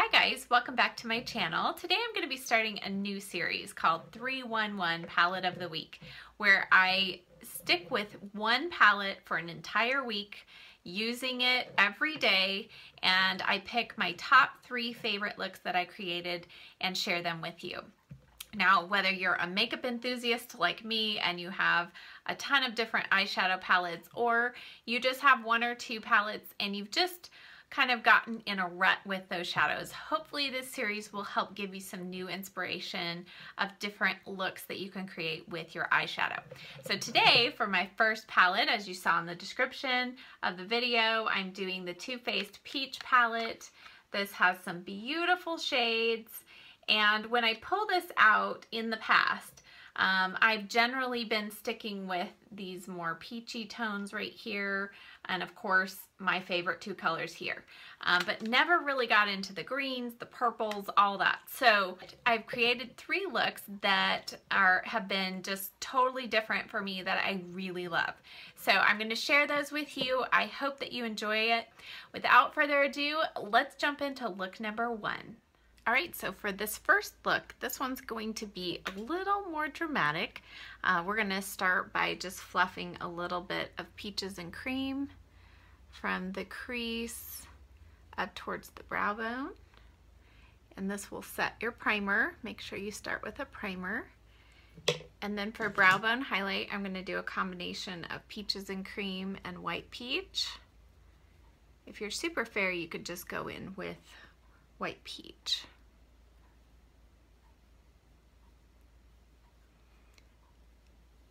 Hi guys, welcome back to my channel. Today I'm going to be starting a new series called 311 Palette of the Week, where I stick with one palette for an entire week, using it every day, and I pick my top 3 favorite looks that I created and share them with you. Now, whether you're a makeup enthusiast like me and you have a ton of different eyeshadow palettes, or you just have 1 or 2 palettes and you've just kind of gotten in a rut with those shadows, hopefully this series will help give you some new inspiration of different looks that you can create with your eyeshadow. So today, for my first palette, as you saw in the description of the video, I'm doing the Too Faced Peach palette. This has some beautiful shades, and when I pull this out in the past, I've generally been sticking with these more peachy tones right here, and of course my favorite 2 colors here, but never really got into the greens, the purples, all that. So I've created 3 looks that have been just totally different for me that I really love. So I'm going to share those with you. I hope that you enjoy it. Without further ado, let's jump into look number 1. All right, so for this first look, this one's going to be a little more dramatic. We're gonna start by just fluffing a little bit of peaches and cream from the crease up towards the brow bone. And this will set your primer. Make sure you start with a primer. And then for brow bone highlight, I'm gonna do a combination of peaches and cream and white peach. If you're super fair, you could just go in with white peach.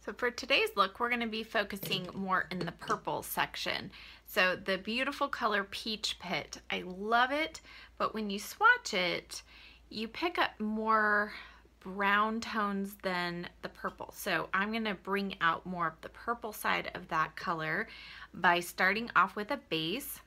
So for today's look, we're going to be focusing more in the purple section. So the beautiful color Peach Pit, I love it, but when you swatch it, you pick up more brown tones than the purple. So I'm going to bring out more of the purple side of that color by starting off with a base.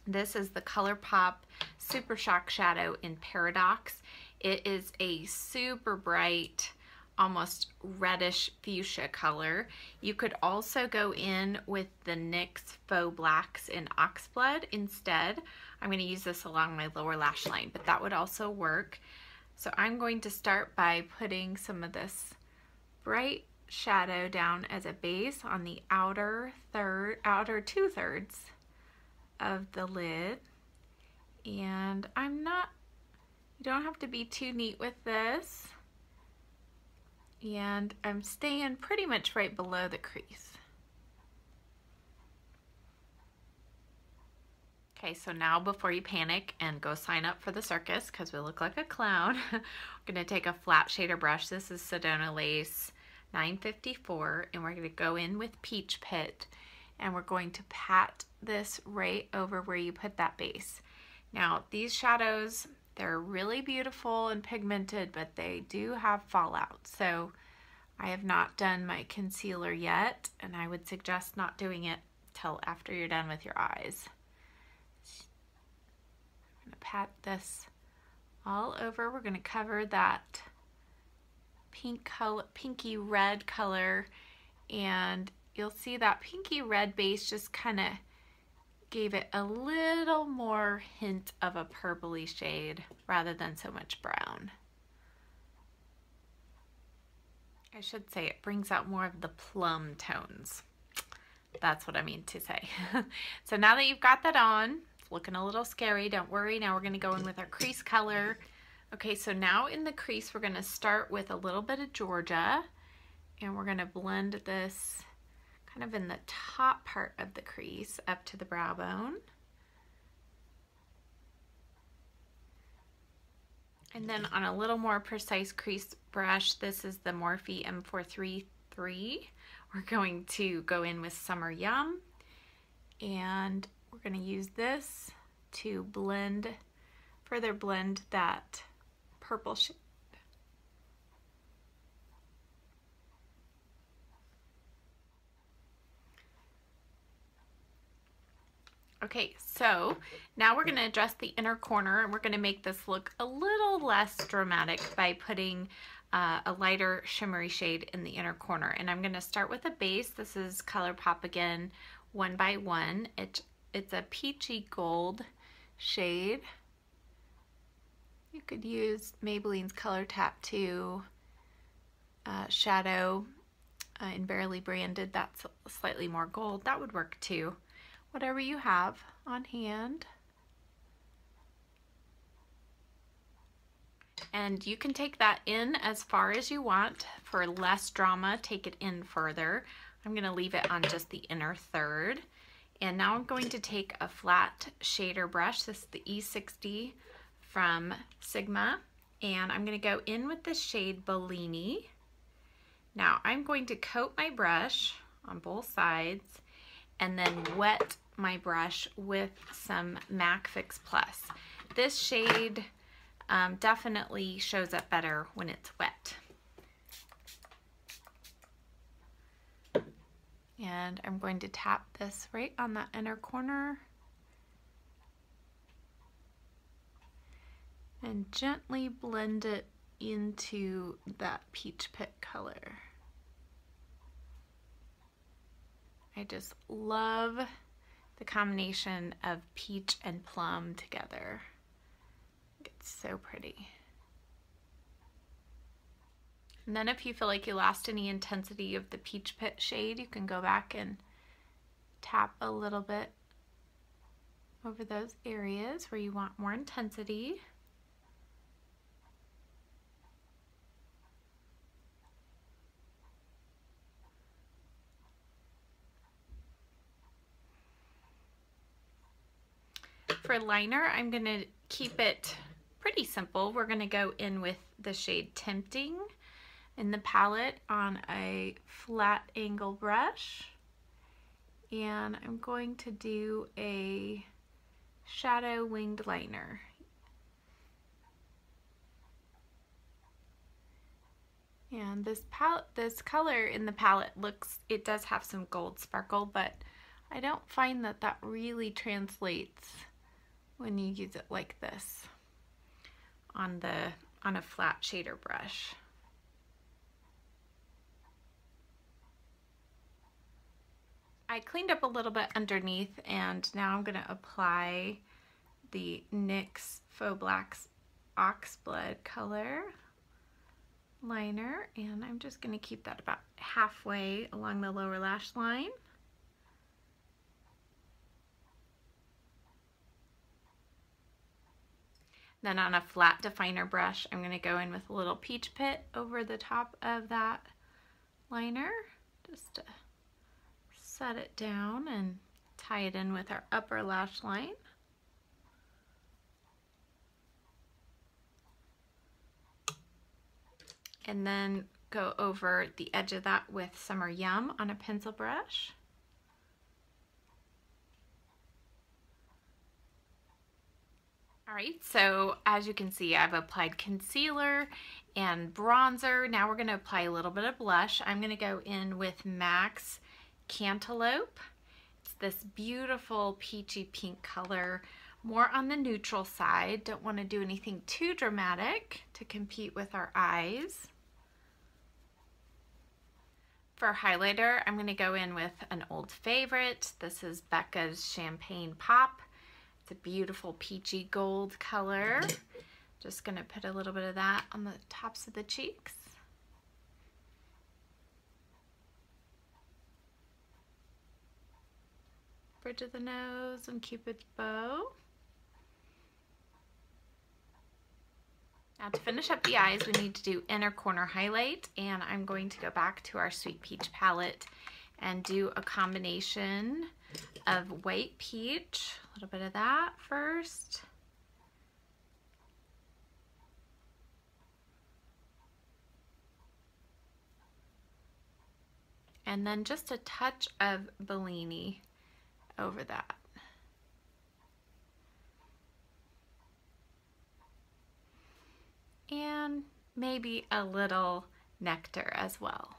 This is the ColourPop Super Shock Shadow in Paradox. It is a super bright, almost reddish fuchsia color. You could also go in with the NYX Faux Blacks in Oxblood instead. I'm going to use this along my lower lash line, but that would also work. So I'm going to start by putting some of this bright shadow down as a base on the outer 2/3 of the lid. And you don't have to be too neat with this. And I'm staying pretty much right below the crease. Okay, so now before you panic and go sign up for the circus because we look like a clown, I'm gonna take a flat shader brush. This is Sedona Lace 954, and we're gonna go in with Peach Pit, and we're going to pat this right over where you put that base. Now, these shadows, they're really beautiful and pigmented, but they do have fallout. So I have not done my concealer yet, and I would suggest not doing it till after you're done with your eyes. I'm gonna pat this all over. We're gonna cover that pink color, pinky red color, and you'll see that pinky red base just kind of gave it a little more hint of a purpley shade rather than so much brown. I should say it brings out more of the plum tones. That's what I mean to say. So now that you've got that on, it's looking a little scary, don't worry. Now we're gonna go in with our crease color. Okay, so now in the crease, we're gonna start with a little bit of Georgia, and we're gonna blend this kind of in the top part of the crease up to the brow bone. And then on a little more precise crease brush, this is the Morphe M433. We're going to go in with Summer Yum, and we're going to use this to further blend that purple shade. Okay, so now we're going to address the inner corner, and we're going to make this look a little less dramatic by putting a lighter shimmery shade in the inner corner. And I'm going to start with a base. This is ColourPop again, 1 by 1. It's a peachy gold shade. You could use Maybelline's Color Tattoo shadow in Barely Branded. That's slightly more gold. That would work too. Whatever you have on hand. And you can take that in as far as you want. For less drama, take it in further. I'm going to leave it on just the inner third. And now I'm going to take a flat shader brush. This is the E60 from Sigma. And I'm going to go in with the shade Bellini. Now I'm going to coat my brush on both sides and then wet my brush with some MAC Fix Plus. This shade definitely shows up better when it's wet. And I'm going to tap this right on that inner corner and gently blend it into that peach pit color. I just love the combination of peach and plum together. It's so pretty. And then if you feel like you lost any intensity of the peach pit shade, you can go back and tap a little bit over those areas where you want more intensity. For liner, I'm going to keep it pretty simple. We're going to go in with the shade Tempting in the palette on a flat angle brush. And I'm going to do a shadow winged liner. And this color in the palette it does have some gold sparkle, but I don't find that that really translates when you use it like this on a flat shader brush. I cleaned up a little bit underneath, and now I'm going to apply the NYX Faux Blacks Oxblood color liner, and I'm just going to keep that about halfway along the lower lash line. Then on a flat definer brush, I'm going to go in with a little peach pit over the top of that liner, just to set it down and tie it in with our upper lash line. And then go over the edge of that with Summer Yum on a pencil brush. All right, so as you can see, I've applied concealer and bronzer. Now we're going to apply a little bit of blush. I'm going to go in with MAC's Cantaloupe. It's this beautiful peachy pink color, more on the neutral side. Don't want to do anything too dramatic to compete with our eyes. For highlighter, I'm going to go in with an old favorite. This is Becca's Champagne Pop. It's a beautiful peachy gold color. Just going to put a little bit of that on the tops of the cheeks. Bridge of the nose and Cupid's bow. Now to finish up the eyes, we need to do inner corner highlight, and I'm going to go back to our Sweet Peach palette and do a combination of white peach, a little bit of that first. And then just a touch of Bellini over that. And maybe a little nectar as well.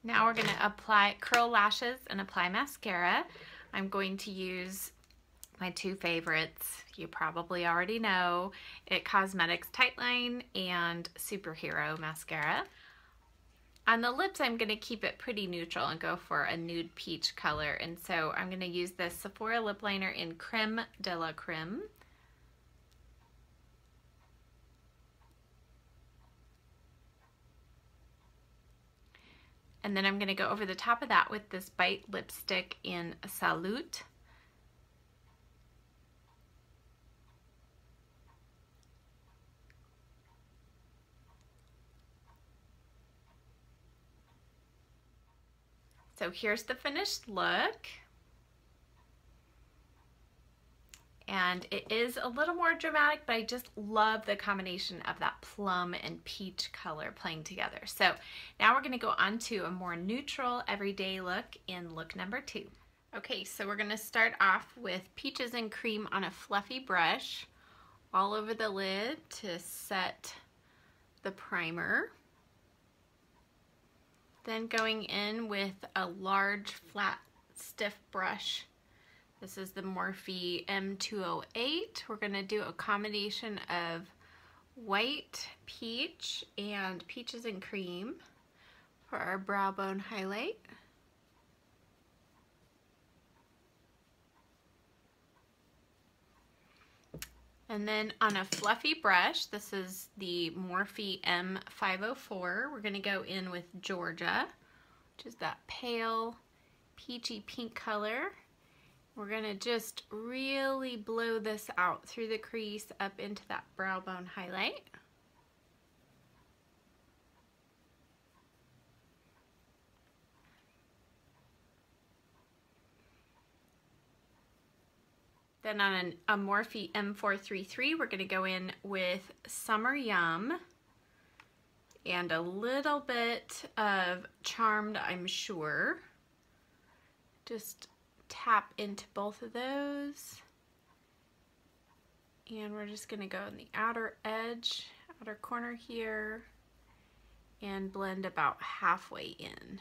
Now we're going to apply curl lashes and apply mascara. I'm going to use my two favorites. You probably already know It Cosmetics Tightline and Superhero Mascara. On the lips, I'm going to keep it pretty neutral and go for a nude peach color. And so I'm going to use this Sephora lip liner in Creme de la Creme. And then I'm going to go over the top of that with this Bite lipstick in Salut. So here's the finished look. And it is a little more dramatic, but I just love the combination of that plum and peach color playing together. So now we're gonna go on to a more neutral everyday look in look number 2. Okay, so we're gonna start off with peaches and cream on a fluffy brush all over the lid to set the primer. Then going in with a large, flat, stiff brush. This is the Morphe M208. We're gonna do a combination of white, peach, and peaches and cream for our brow bone highlight. And then on a fluffy brush, this is the Morphe M504. We're gonna go in with Georgia, which is that pale peachy pink color. We're gonna just really blow this out through the crease up into that brow bone highlight. Then on a Morphe M433, we're going to go in with Summer Yum and a little bit of Charmed, I'm Sure. Just tap into both of those. And we're just going to go in the outer edge, outer corner here, and blend about halfway in.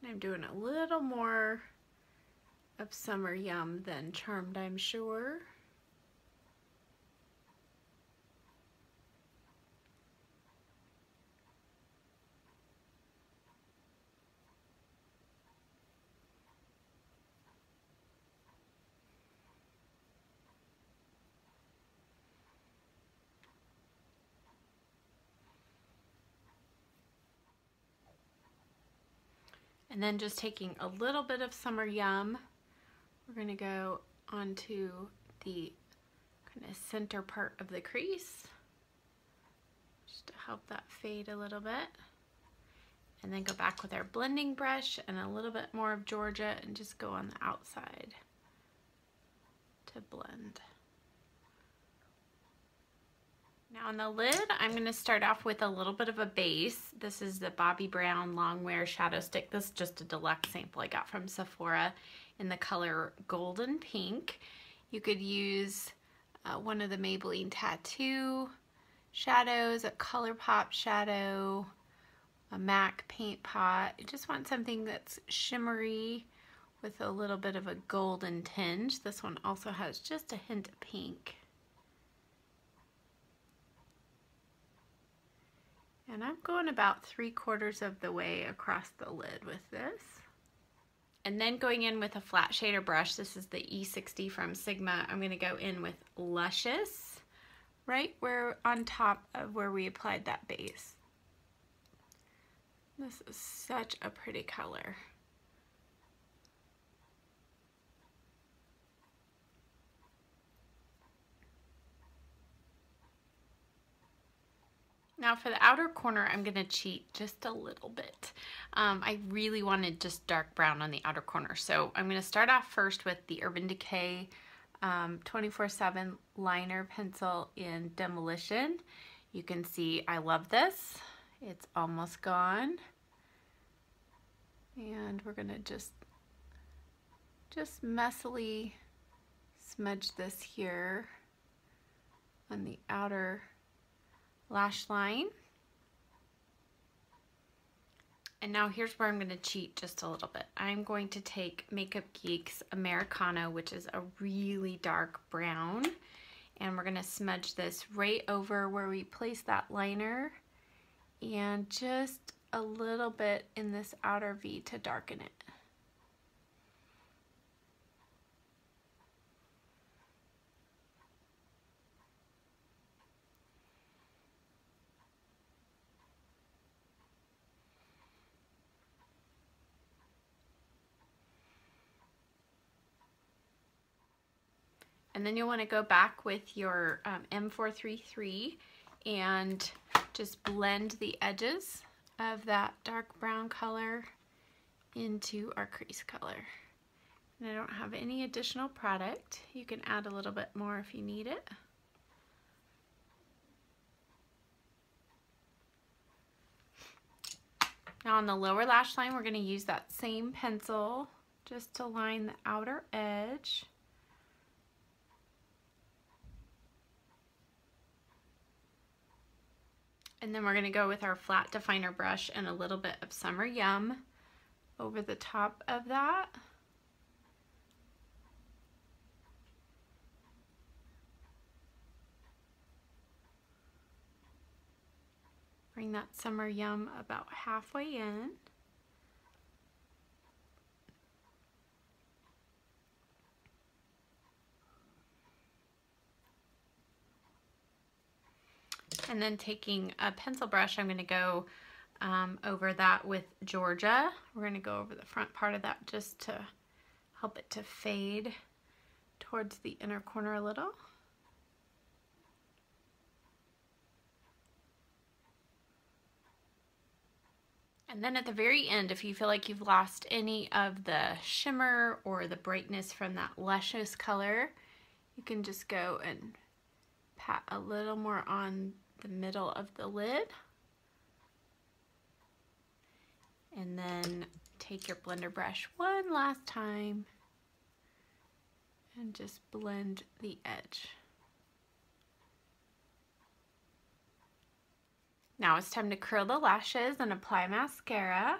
I'm doing a little more of Summer Yum than Charmed, I'm Sure. And then just taking a little bit of Summer Yum, we're going to go onto the kind of center part of the crease, just to help that fade a little bit. And then go back with our blending brush and a little bit more of Georgia and just go on the outside to blend. Now on the lid, I'm going to start off with a little bit of a base. This is the Bobbi Brown Longwear Shadow Stick. This is just a deluxe sample I got from Sephora in the color Golden Pink. You could use one of the Maybelline Tattoo shadows, a ColourPop shadow, a MAC paint pot. You just want something that's shimmery with a little bit of a golden tinge. This one also has just a hint of pink. And I'm going about 3/4 of the way across the lid with this. And then going in with a flat shader brush, this is the E60 from Sigma. I'm going to go in with Luscious, right where on top of where we applied that base. This is such a pretty color. Now for the outer corner, I'm going to cheat just a little bit. I really wanted just dark brown on the outer corner. So I'm going to start off first with the Urban Decay 24/7 liner pencil in Demolition. You can see I love this. It's almost gone. And we're going to just messily smudge this here on the outer lash line. And now here's where I'm going to cheat just a little bit. I'm going to take Makeup Geek's Americano, which is a really dark brown, And we're gonna smudge this right over where we placed that liner, and just a little bit in this outer V to darken it. And then you'll want to go back with your M433 and just blend the edges of that dark brown color into our crease color. And I don't have any additional product. You can add a little bit more if you need it. Now on the lower lash line, we're going to use that same pencil just to line the outer edge. And then we're going to go with our flat definer brush and a little bit of Summer Yum over the top of that. Bring that Summer Yum about halfway in. And then taking a pencil brush, I'm going to go over that with Georgia. We're going to go over the front part of that just to help it to fade towards the inner corner a little. And then at the very end, if you feel like you've lost any of the shimmer or the brightness from that luscious color, you can just go and pat a little more on the middle of the lid. And then take your blender brush one last time and just blend the edge. Now it's time to curl the lashes and apply mascara.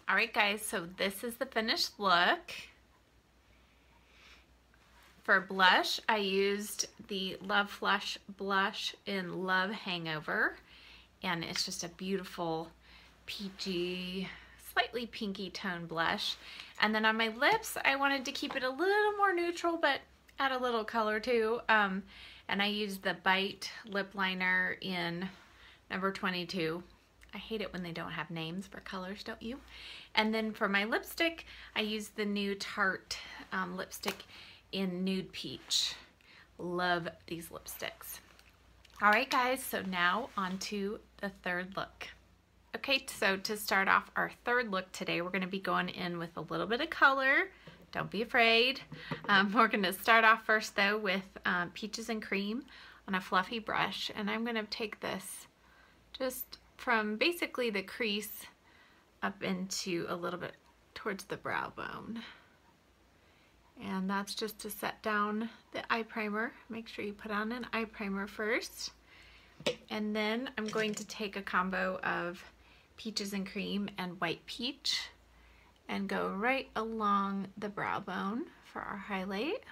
Alright guys, so this is the finished look. For blush, I used the Love Flush blush in Love Hangover, and it's just a beautiful peachy, slightly pinky tone blush. And then on my lips, I wanted to keep it a little more neutral, but add a little color too. And I used the Bite lip liner in number 22. I hate it when they don't have names for colors, don't you? And then for my lipstick, I used the new Tarte lipstick in Nude Peach. Love these lipsticks. All right, guys, so now on to the third look. Okay, so to start off our third look today, we're going to be going in with a little bit of color. Don't be afraid. We're going to start off first, though, with Peaches and Cream on a fluffy brush. And I'm going to take this just from basically the crease up into a little bit towards the brow bone. And that's just to set down the eye primer. Make sure you put on an eye primer first. And then I'm going to take a combo of Peaches and Cream and White Peach and go right along the brow bone for our highlight.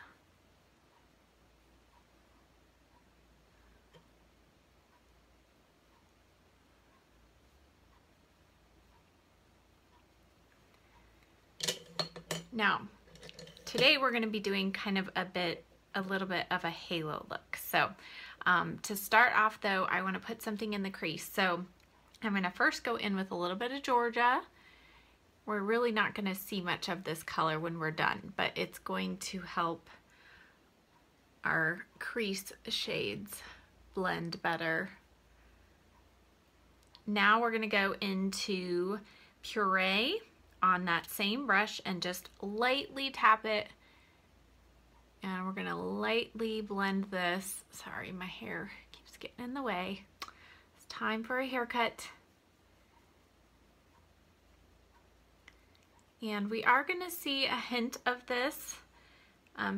Now, today we're going to be doing kind of a little bit of a halo look. So to start off though, I want to put something in the crease. So I'm going to first go in with a little bit of Georgia. We're really not going to see much of this color when we're done, but it's going to help our crease shades blend better. Now we're going to go into Puree on that same brush and just lightly tap it, and we're going to lightly blend this. Sorry, my hair keeps getting in the way. It's time for a haircut. And we are going to see a hint of this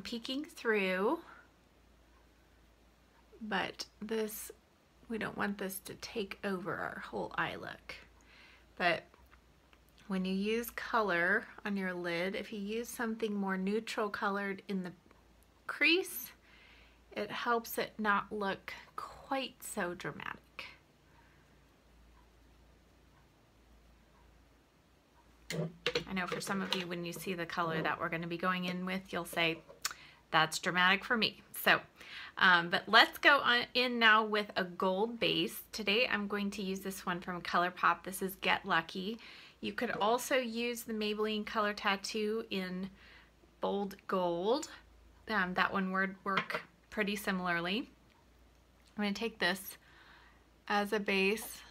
peeking through, but this, we don't want this to take over our whole eye look. But when you use color on your lid, if you use something more neutral colored in the crease, it helps it not look quite so dramatic. I know for some of you, when you see the color that we're going to be going in with, you'll say, that's dramatic for me. So, but let's go on in now with a gold base. Today I'm going to use this one from ColourPop. This is Get Lucky. You could also use the Maybelline Color Tattoo in bold gold. That one would work pretty similarly. I'm going to take this as a base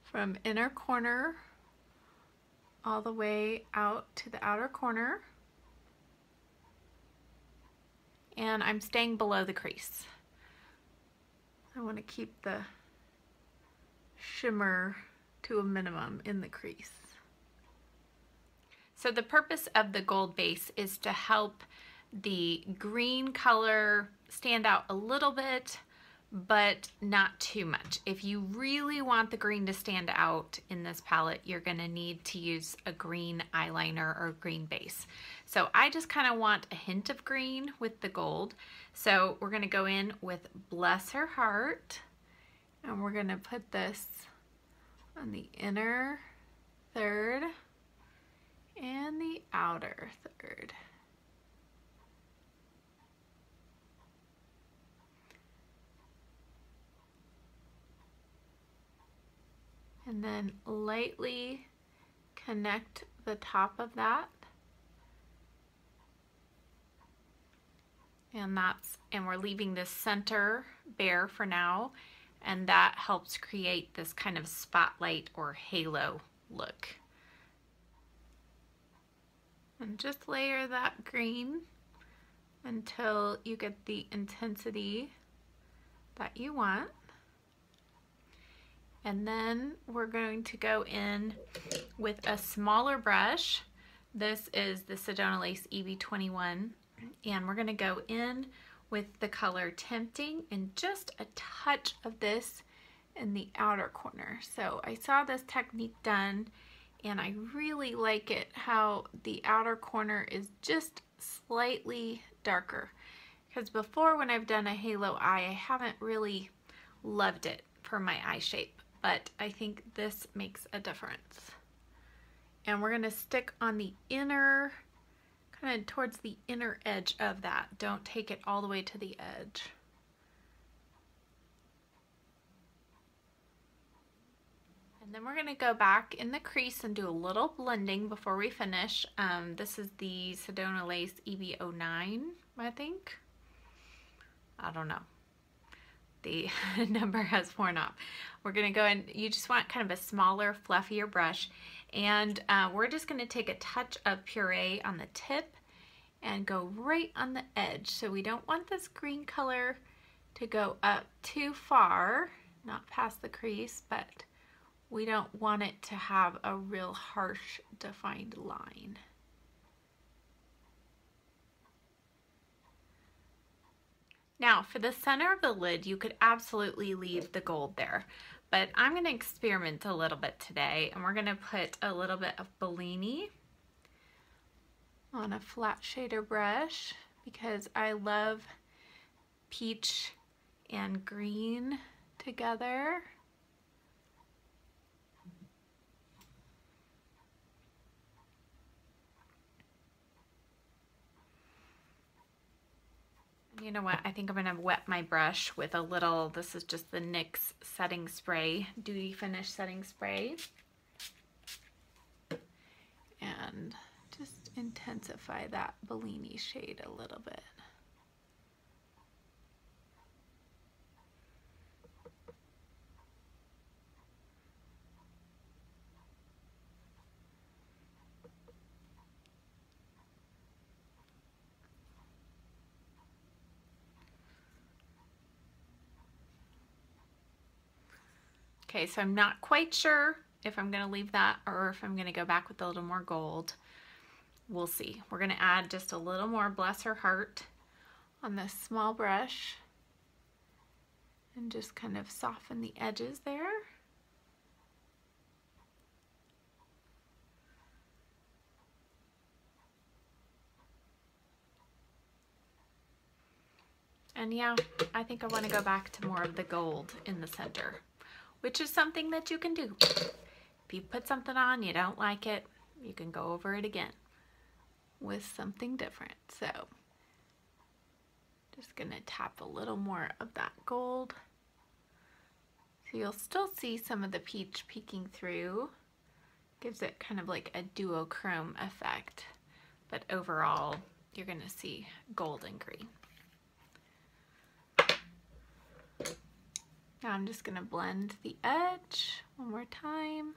from inner corner all the way out to the outer corner. And I'm staying below the crease. I want to keep the shimmer to a minimum in the crease. So the purpose of the gold base is to help the green color stand out a little bit, but not too much. If you really want the green to stand out in this palette, you're going to need to use a green eyeliner or green base. So I just kind of want a hint of green with the gold. So we're going to go in with Bless Her Heart, and we're going to put this on the inner third and the outer third. And then lightly connect the top of that. And we're leaving this center bare for now, and that helps create this kind of spotlight or halo look. And just layer that green until you get the intensity that you want. And then we're going to go in with a smaller brush. This is the Sedona Lace EB21. And we're going to go in with the color Tempting and just a touch of this in the outer corner. So I saw this technique done and I really like it how the outer corner is just slightly darker. Because before, when I've done a halo eye, I haven't really loved it for my eye shape. But I think this makes a difference. And we're going to stick on the inner, kind of towards the inner edge of that. Don't take it all the way to the edge. And then we're going to go back in the crease and do a little blending before we finish. This is the Sedona Lace EB09, I think. I don't know. The number has worn off. We're going to go in, you just want kind of a smaller, fluffier brush. And we're just going to take a touch of puree on the tip and go right on the edge. So we don't want this green color to go up too far, not past the crease, but we don't want it to have a real harsh defined line. Now for the center of the lid, you could absolutely leave the gold there, but I'm going to experiment a little bit today, and we're going to put a little bit of Bellini on a flat shader brush because I love peach and green together. You know what, I think I'm going to wet my brush with a little, this is just the NYX setting spray, Duty Finish setting spray. And just intensify that Bellini shade a little bit. Okay, so I'm not quite sure if I'm going to leave that or if I'm going to go back with a little more gold. We'll see. We're going to add just a little more Bless Her Heart on this small brush. And just kind of soften the edges there. And yeah, I think I want to go back to more of the gold in the center, which is something that you can do. If you put something on, you don't like it, you can go over it again with something different. So just gonna tap a little more of that gold. So you'll still see some of the peach peeking through. Gives it kind of like a duochrome effect, but overall you're gonna see gold and green. Now I'm just gonna blend the edge one more time.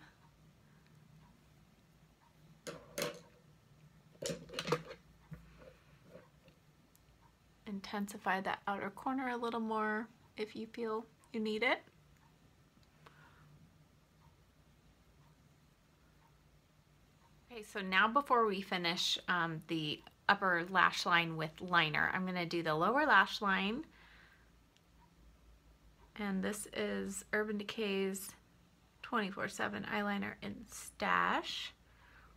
Intensify that outer corner a little more if you feel you need it. Okay, so now before we finish the upper lash line with liner, I'm gonna do the lower lash line. And this is Urban Decay's 24/7 eyeliner in Stash,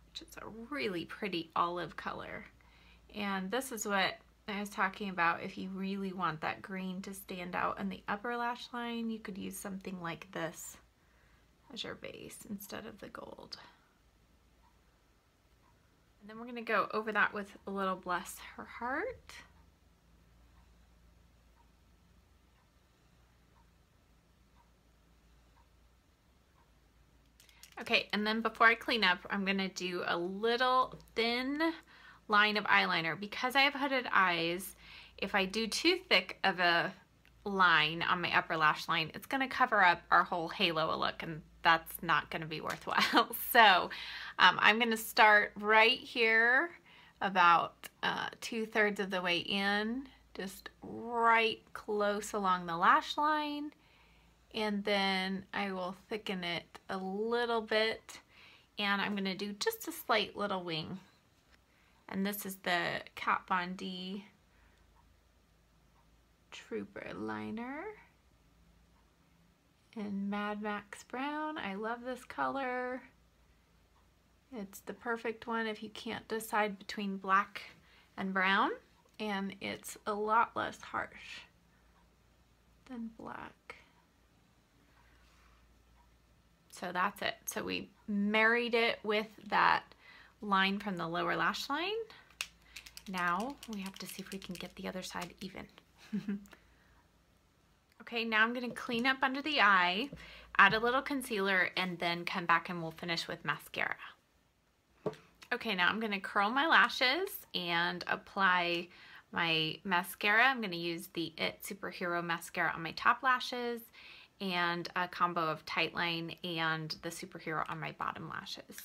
which is a really pretty olive color. And this is what I was talking about. If you really want that green to stand out in the upper lash line, you could use something like this as your base instead of the gold. And then we're going to go over that with a little Bless Her Heart. Okay, and then before I clean up, I'm going to do a little thin line of eyeliner. Because I have hooded eyes, if I do too thick of a line on my upper lash line, it's going to cover up our whole halo look, and that's not going to be worthwhile. So I'm going to start right here about 2/3 of the way in, just right close along the lash line, and then I will thicken it a little bit, and I'm going to do just a slight little wing. And this is the Kat Von D Trooper liner in Mad Max Brown. I love this color. It's the perfect one if you can't decide between black and brown, and it's a lot less harsh than black. So that's it. So we married it with that line from the lower lash line. Now we have to see if we can get the other side even. Okay, now I'm going to clean up under the eye, add a little concealer, and then come back and we'll finish with mascara. Okay, now I'm going to curl my lashes and apply my mascara. I'm going to use the It Superhero mascara on my top lashes and a combo of Tightline and the Superhero on my bottom lashes.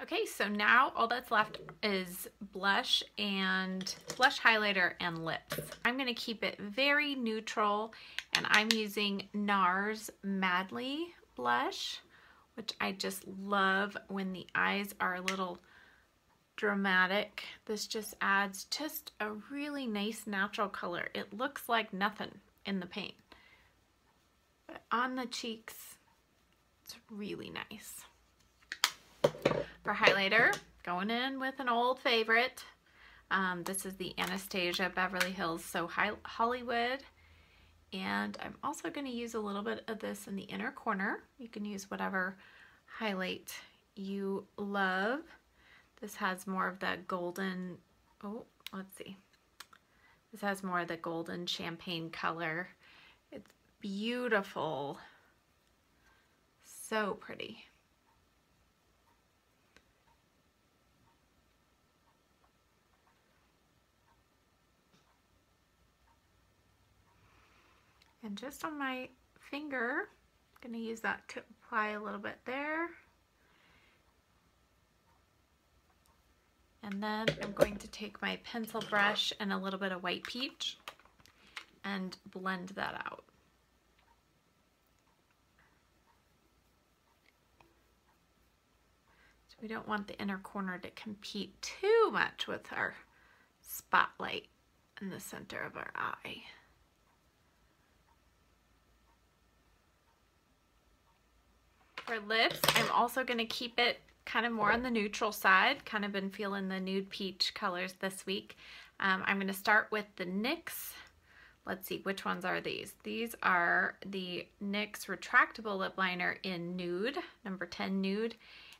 Okay, so now all that's left is blush and blush highlighter and lips. I'm going to keep it very neutral, and I'm using NARS Madly blush, which I just love when the eyes are a little dramatic. This just adds just a really nice natural color. It looks like nothing in the paint, but on the cheeks, it's really nice. For highlighter, going in with an old favorite. This is the Anastasia Beverly Hills So Hollywood. And I'm also going to use a little bit of this in the inner corner. You can use whatever highlight you love. This has more of that golden, oh, let's see. This has more of the golden champagne color. It's beautiful. So pretty. And just on my finger, I'm going to use that to apply a little bit there. And then I'm going to take my pencil brush and a little bit of white peach and blend that out. So we don't want the inner corner to compete too much with our spotlight in the center of our eye. For lips, I'm also going to keep it kind of more on the neutral side. Kind of been feeling the nude peach colors this week. I'm going to start with the NYX. Let's see, which ones are these? These are the NYX Retractable Lip Liner in Nude, number 10 Nude.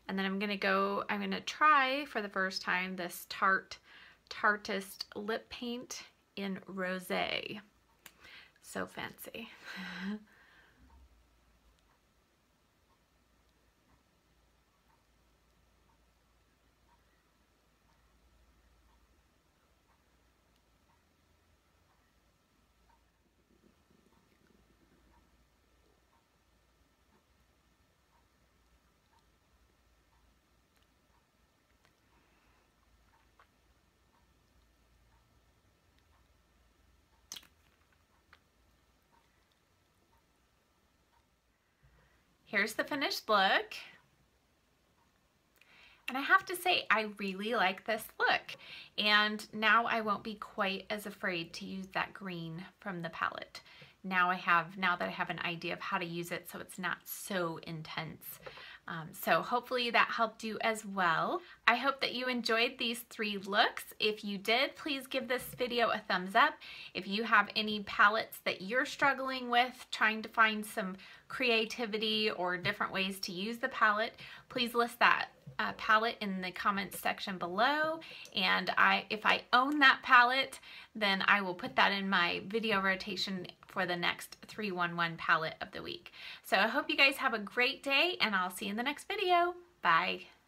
And then I'm going to try for the first time this Tartist Lip Paint in Rosé. So fancy. Here's the finished look. And I have to say, I really like this look. And now I won't be quite as afraid to use that green from the palette. Now that I have an idea of how to use it so it's not so intense. So hopefully that helped you as well. I hope that you enjoyed these 3 looks. If you did, please give this video a thumbs up. If you have any palettes that you're struggling with, trying to find some creativity or different ways to use the palette, please list that palette in the comments section below. And if I own that palette, then I will put that in my video rotation for the next 311 palette of the week. So I hope you guys have a great day, and I'll see you in the next video. Bye.